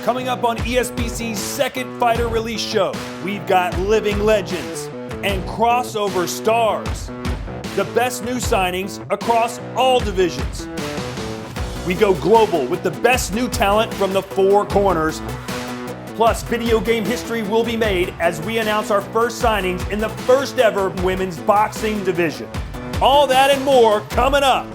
Coming up on ESBC's second fighter release show, we've got living legends and crossover stars. The best new signings across all divisions. We go global with the best new talent from the four corners. Plus, video game history will be made as we announce our first signings in the first ever women's boxing division. All that and more coming up.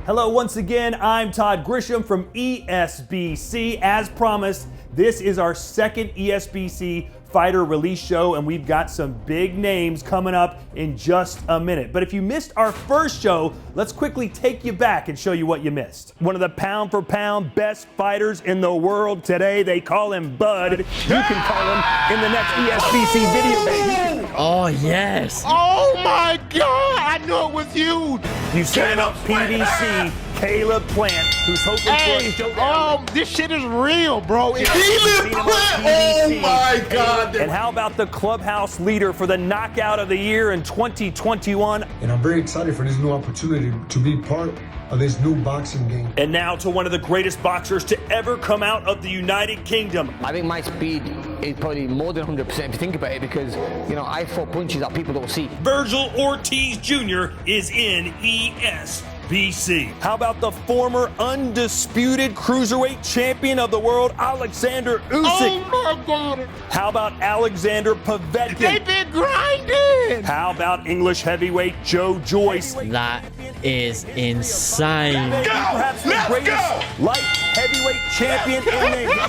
Hello once again, I'm Todd Grisham from ESBC. As promised, this is our second ESBC fighter release show, and we've got some big names coming up in just a minute. But if you missed our first show, let's quickly take you back and show you what you missed. One of the pound for pound best fighters in the world today. They call him Bud. You can call him in the next ESBC video game. Oh, yes. Oh my God, I knew it was you. You set up PDC, Caleb Plant, who's hoping for a showdown. This shit is real, bro. Caleb Plant, oh my God. And how about the clubhouse leader for the knockout of the year in 2021? And I'm very excited for this new opportunity to be part of this new boxing game. And now to one of the greatest boxers to ever come out of the United Kingdom. I think my speed is probably more than 100% if you think about it, because, you know, I throw punches that people don't see. Virgil Ortiz Jr. is in ESBC. How about the former undisputed cruiserweight champion of the world, Alexander Usyk? Oh my God. How about Alexander Povetkin? They've been grinding. How about English heavyweight Joe Joyce? That is insane. Perhaps the greatest light heavyweight champion in the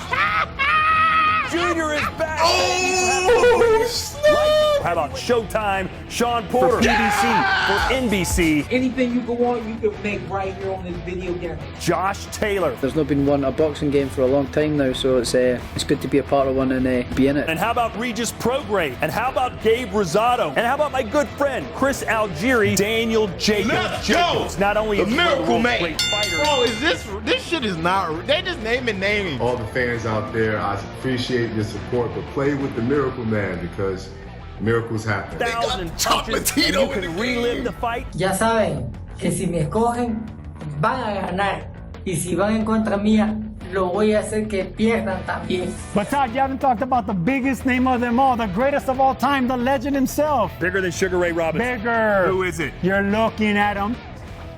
Junior is back. How about Showtime, Sean Porter, BBC for NBC. Anything you can want, you can make right here on this video game. Josh Taylor. There's not been a boxing game for a long time now, so it's good to be a part of one and be in it. And how about Regis Prograde? And how about Gabe Rosado? And how about my good friend Chris Algieri, Daniel Jacobs? Let's go! Not only The is he Miracle a Man. great fighter. Bro, this shit is not, they just naming names. All the fans out there, I appreciate your support, but play with the Miracle Man because miracles happen. 1,000 punches, and you can relive the fight. Ya saben que si me escogen, van a ganar. Y si van en contra mía, lo voy a hacer que pierdan también. But Todd, you haven't talked about the biggest name of them all, the greatest of all time, the legend himself. Bigger than Sugar Ray Robinson. Bigger. Who is it? You're looking at him.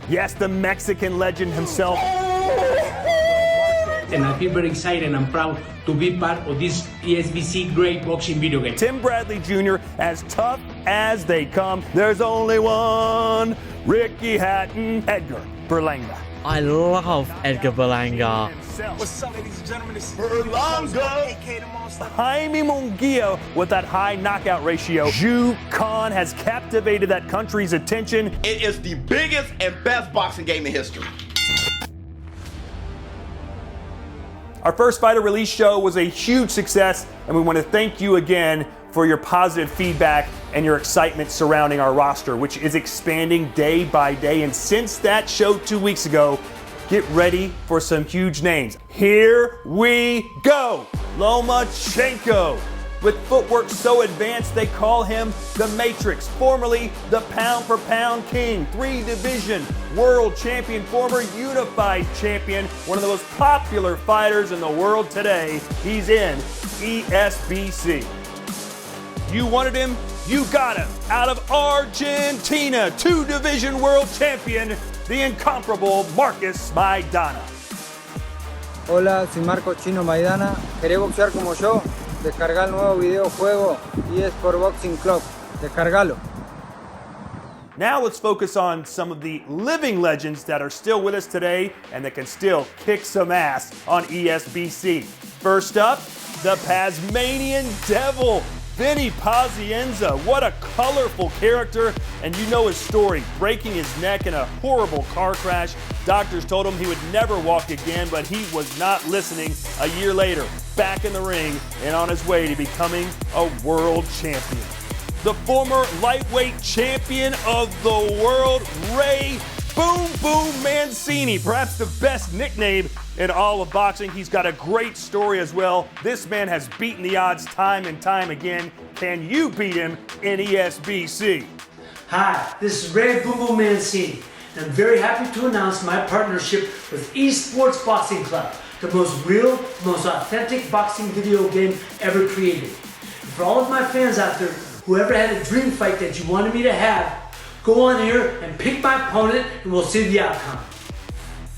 Yes, the Mexican legend himself. And I feel very excited and I'm proud to be part of this ESBC great boxing video game. Tim Bradley Jr., as tough as they come. There's only one, Ricky Hatton, Edgar Berlanga. I love Edgar Berlanga. What's up, ladies and gentlemen? This is Berlanga, aka the Monster. Jaime Munguia with that high knockout ratio. Zhu Khan has captivated that country's attention. It is the biggest and best boxing game in history. Our first fighter release show was a huge success, and we want to thank you again for your positive feedback and your excitement surrounding our roster, which is expanding day by day. And since that show 2 weeks ago, get ready for some huge names. Here we go. Lomachenko. With footwork so advanced, they call him the Matrix, formerly the pound-for-pound king, 3-division world champion, former unified champion, one of the most popular fighters in the world today. He's in ESBC. You wanted him, you got him. Out of Argentina, 2-division world champion, the incomparable Marcus Maidana. Hola, soy Marco Chino Maidana. ¿Querés boxear como yo? Descarga el nuevo videojuego eSportsBoxingClub. Descargalo. Now let's focus on some of the living legends that are still with us today and that can still kick some ass on ESBC. First up, the Tasmanian Devil, Vinny Pazienza. What a colorful character, and you know his story, breaking his neck in a horrible car crash. Doctors told him he would never walk again, but he was not listening. A year later, back in the ring and on his way to becoming a world champion. The former lightweight champion of the world, Ray Boom Boom Mancini, perhaps the best nickname in all of boxing. He's got a great story as well. This man has beaten the odds time and time again. Can you beat him in ESBC? Hi, this is Ray Boom Boom Mancini. I'm very happy to announce my partnership with eSportsBoxingClub. the most real, most authentic boxing video game ever created. And for all of my fans out there, whoever had a dream fight that you wanted me to have, go on here and pick my opponent and we'll see the outcome.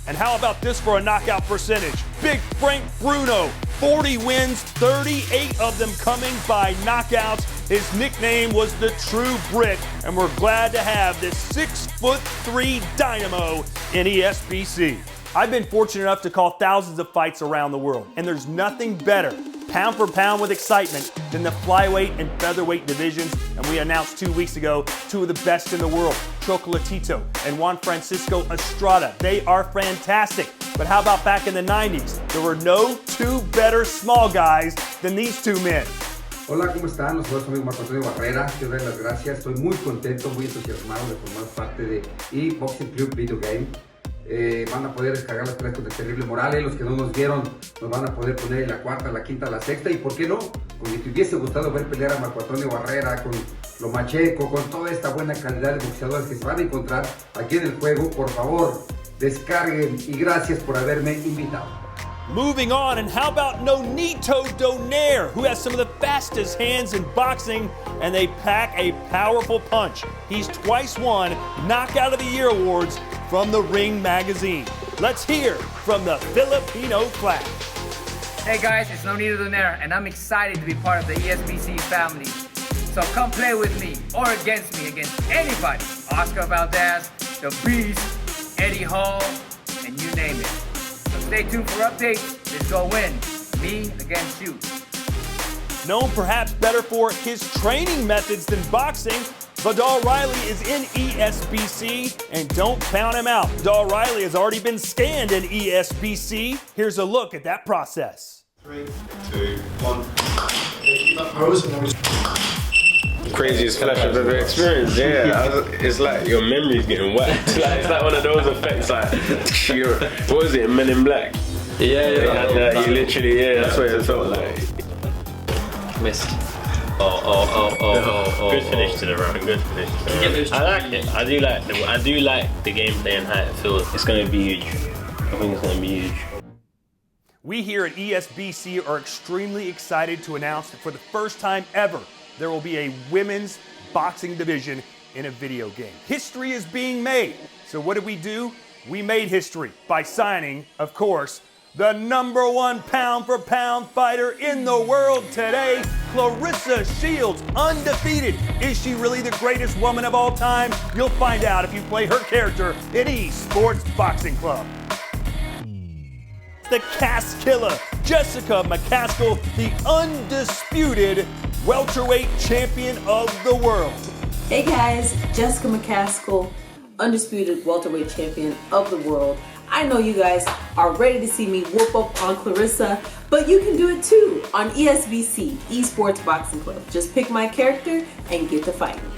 And how about this for a knockout percentage? Big Frank Bruno, 40 wins, 38 of them coming by knockouts. His nickname was the True Brit, and we're glad to have this 6'3" dynamo in ESBC. I've been fortunate enough to call thousands of fights around the world, and there's nothing better, pound for pound with excitement, than the flyweight and featherweight divisions. And we announced 2 weeks ago, two of the best in the world, Chocolatito and Juan Francisco Estrada. They are fantastic. But how about back in the 90s? There were no two better small guys than these two men. Hola, ¿cómo están? Los soy Marco Antonio Barrera. Quiero dar las gracias. Estoy muy contento, muy entusiasmado de formar parte de eSportsBoxingClub Video Game. Van a poder descargar las peleas de Terrible Morales. Los que no nos vieron nos van a poder poner en la cuarta, la quinta, la sexta. Y por qué no, como si te hubiese gustado ver pelear a Marco Antonio Barrera con Lomachenko, con toda esta buena calidad de boxeadores que se van a encontrar aquí en el juego, por favor, descarguen y gracias por haberme invitado. Moving on, and how about Nonito Donaire, who has some of the fastest hands in boxing, and they pack a powerful punch. He's twice won Knockout of the Year awards from the Ring magazine. Let's hear from the Filipino Flash. Hey guys, it's Nonito Donaire, and I'm excited to be part of the ESBC family. So come play with me, or against me, against anybody. Oscar Valdez, The Beast, Eddie Hall, and you name it. So stay tuned for updates. Let's go win. Me against you. Known perhaps better for his training methods than boxing, Vidal Riley is in ESBC, and don't count him out. Vidal Riley has already been scanned in ESBC. Here's a look at that process. 3, 2, 1. Keep that pose and always... Craziest flash I've ever experienced. Yeah, it's like your memory's getting wet. It's like one of those effects. Like, what was it, Men in Black? Yeah. You literally, that's what it felt like. Missed. Good finish to the round. Good finish. I like it. I do like the gameplay and how it feels. It's gonna be huge. I think it's gonna be huge. We here at ESBC are extremely excited to announce that for the first time ever, there will be a women's boxing division in a video game. History is being made. So what did we do? We made history by signing, of course, the #1 pound-for-pound fighter in the world today, Claressa Shields, undefeated. Is she really the greatest woman of all time? You'll find out if you play her character in eSportsBoxingClub. The Cast Killer, Jessica McCaskill, the undisputed welterweight champion of the world. Hey guys, Jessica McCaskill, undisputed welterweight champion of the world. I know you guys are ready to see me whoop up on Claressa, but you can do it too on ESBC, eSportsBoxingClub. Just pick my character and get to fighting.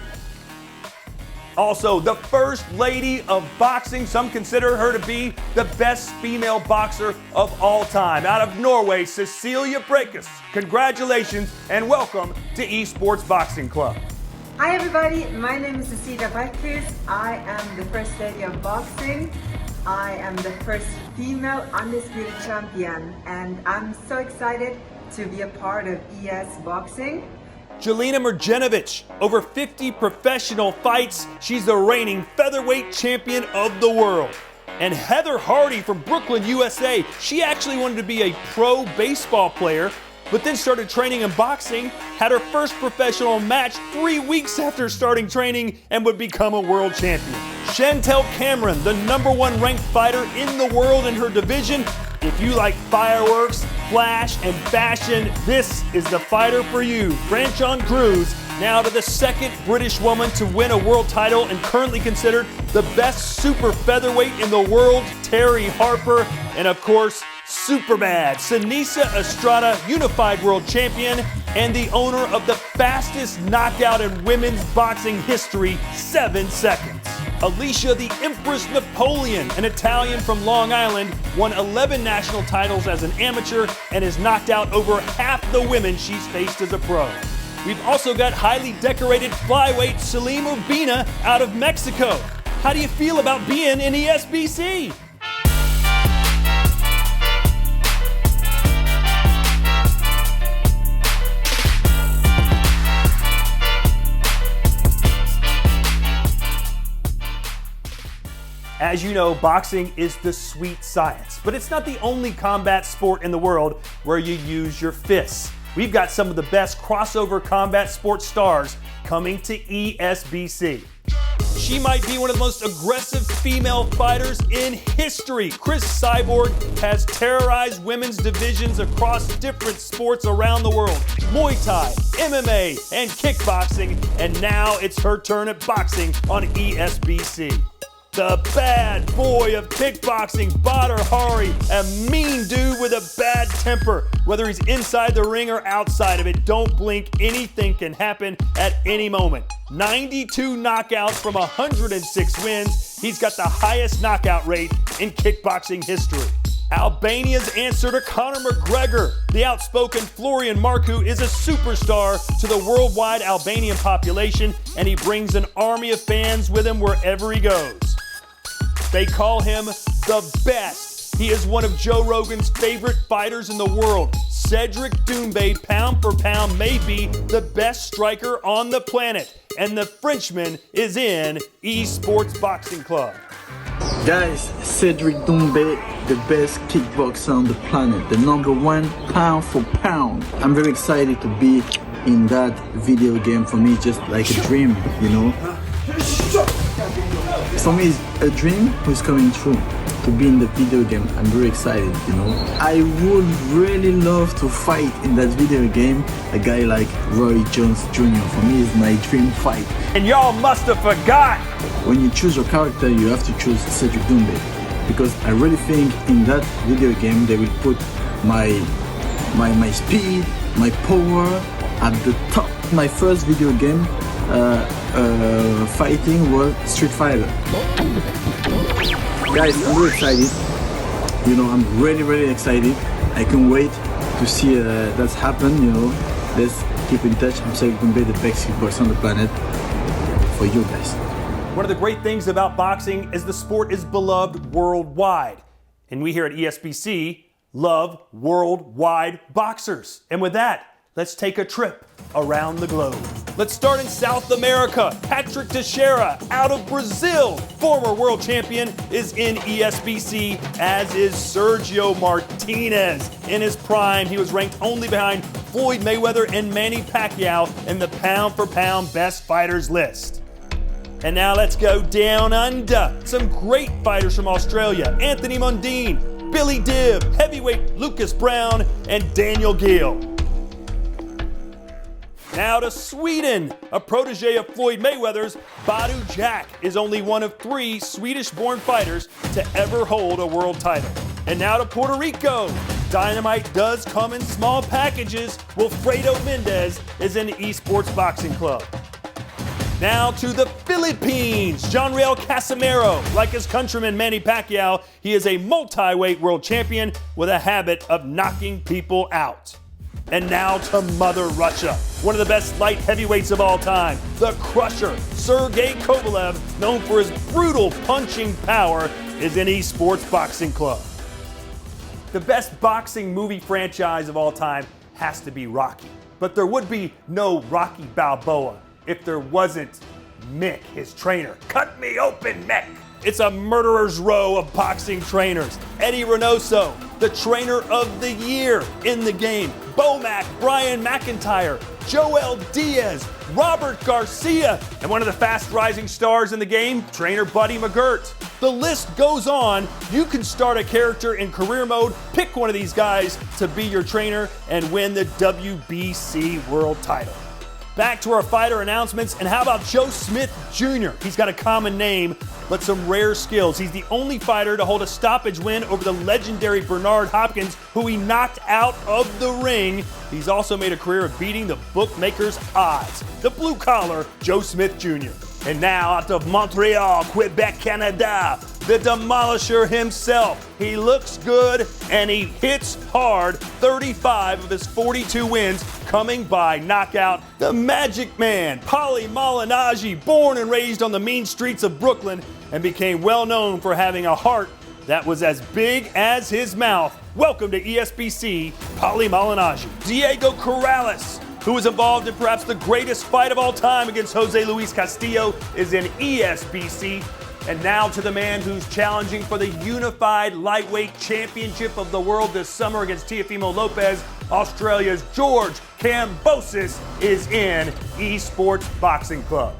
Also, the first lady of boxing. Some consider her to be the best female boxer of all time. Out of Norway, Cecilia BRAEKHUS. Congratulations and welcome to eSportsBoxingClub. Hi everybody, my name is Cecilia BRAEKHUS. I am the first lady of boxing. I am the first female undisputed champion, and I'm so excited to be a part of ES Boxing. Jelena Mrnjavčević, over 50 professional fights. She's the reigning featherweight champion of the world. And Heather Hardy from Brooklyn, USA. She actually wanted to be a pro baseball player, but then started training in boxing, had her first professional match 3 weeks after starting training, and would become a world champion. Chantel Cameron, the #1 ranked fighter in the world in her division. If you like fireworks, flash, and fashion, this is the fighter for you. Franchon Cruz, now to the second British woman to win a world title and currently considered the best super featherweight in the world, Terry Harper. And of course, Superbad, Seniesa Estrada, unified world champion, and the owner of the fastest knockout in women's boxing history, 7 seconds. Alicia the Empress Napoleon, an Italian from Long Island, won 11 national titles as an amateur and has knocked out over half the women she's faced as a pro. We've also got highly decorated flyweight Salim Urbina out of Mexico. How do you feel about being in ESBC? As you know, boxing is the sweet science, but it's not the only combat sport in the world where you use your fists. We've got some of the best crossover combat sports stars coming to ESBC. She might be one of the most aggressive female fighters in history. Cris Cyborg has terrorized women's divisions across different sports around the world. Muay Thai, MMA, and kickboxing, and now it's her turn at boxing on ESBC. The bad boy of kickboxing, BADR Hari, a mean dude with a bad temper. Whether he's inside the ring or outside of it, don't blink, anything can happen at any moment. 92 knockouts from 106 wins. He's got the highest knockout rate in kickboxing history. Albania's answer to Conor McGregor. The outspoken Florian Marku is a superstar to the worldwide Albanian population, and he brings an army of fans with him wherever he goes. They call him the best. He is one of Joe Rogan's favorite fighters in the world. Cedric Doumbé, pound for pound, may be the best striker on the planet. And the Frenchman is in eSportsBoxingClub. Guys, Cedric Doumbé, the best kickboxer on the planet, the #1 pound for pound. I'm very excited to be in that video game. For me, just like a dream, you know. For me, it's a dream who's coming true. To be in the video game, I'm very excited, you know. I would really love to fight in that video game a guy like Roy Jones Jr. For me, is my dream fight. And y'all must have forgot. When you choose your character, you have to choose Cedric Doumbé, because I really think in that video game they will put my speed, my power at the top. My first video game fighting was Street Fighter. Guys, I'm very excited. You know, I'm really excited. I can't wait to see that's happen. You know, let's keep in touch. I'm Cedric Doumbé, the best kickboxer on the planet, for you guys. One of the great things about boxing is the sport is beloved worldwide. And we here at ESBC love worldwide boxers. And with that, let's take a trip around the globe. Let's start in South America. Patrick Teixeira out of Brazil, former world champion, is in ESBC, as is Sergio Martinez. In his prime, he was ranked only behind Floyd Mayweather and Manny Pacquiao in the pound-for-pound best fighters list. And now let's go down under. Some great fighters from Australia: Anthony Mundine, Billy Dibb, heavyweight Lucas Brown, and Daniel Gill. Now to Sweden. A protege of Floyd Mayweather's, Badou Jack is only one of 3 Swedish-born fighters to ever hold a world title. And now to Puerto Rico. Dynamite does come in small packages. Wilfredo Mendez is in the eSportsBoxingClub. Now to the Philippines. Jonreal Casimero. Like his countryman Manny Pacquiao, he is a multi-weight world champion with a habit of knocking people out. And now to Mother Russia, one of the best light heavyweights of all time, the Crusher, Sergey Kovalev, known for his brutal punching power, is in eSportsBoxingClub. The best boxing movie franchise of all time has to be Rocky, but there would be no Rocky Balboa if there wasn't Mick, his trainer. Cut me open, Mick! It's a murderer's row of boxing trainers. Eddie Reynoso, the trainer of the year in the game. Bomac, Brian McIntyre, Joel Diaz, Robert Garcia, and one of the fast rising stars in the game, trainer Buddy McGirt. The list goes on. You can start a character in career mode, pick one of these guys to be your trainer, and win the WBC world title. Back to our fighter announcements, and how about Joe Smith Jr.? He's got a common name, but some rare skills. He's the only fighter to hold a stoppage win over the legendary Bernard Hopkins, who he knocked out of the ring. He's also made a career of beating the bookmakers' odds. The blue collar, Joe Smith Jr. And now out of Montreal, Quebec, Canada, the demolisher himself. He looks good and he hits hard. 35 of his 42 wins coming by knockout. The Magic Man, Paulie Malignaggi, born and raised on the mean streets of Brooklyn and became well known for having a heart that was as big as his mouth. Welcome to ESBC, Paulie Malignaggi. Diego Corrales, who was involved in perhaps the greatest fight of all time against Jose Luis Castillo, is in ESBC. And now to the man who's challenging for the unified lightweight championship of the world this summer against Teofimo Lopez. Australia's George Kambosos is in Esports Boxing Club.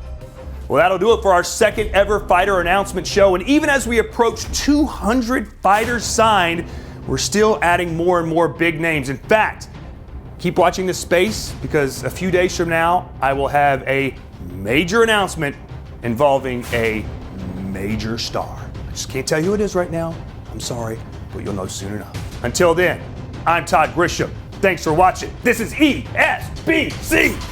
Well, that'll do it for our second ever fighter announcement show. And even as we approach 200 fighters signed, we're still adding more and more big names. In fact, keep watching this space because a few days from now, I will have a major announcement involving a major star. I just can't tell you who it is right now. I'm sorry, but you'll know soon enough. Until then, I'm Todd Grisham. Thanks for watching. This is ESBC.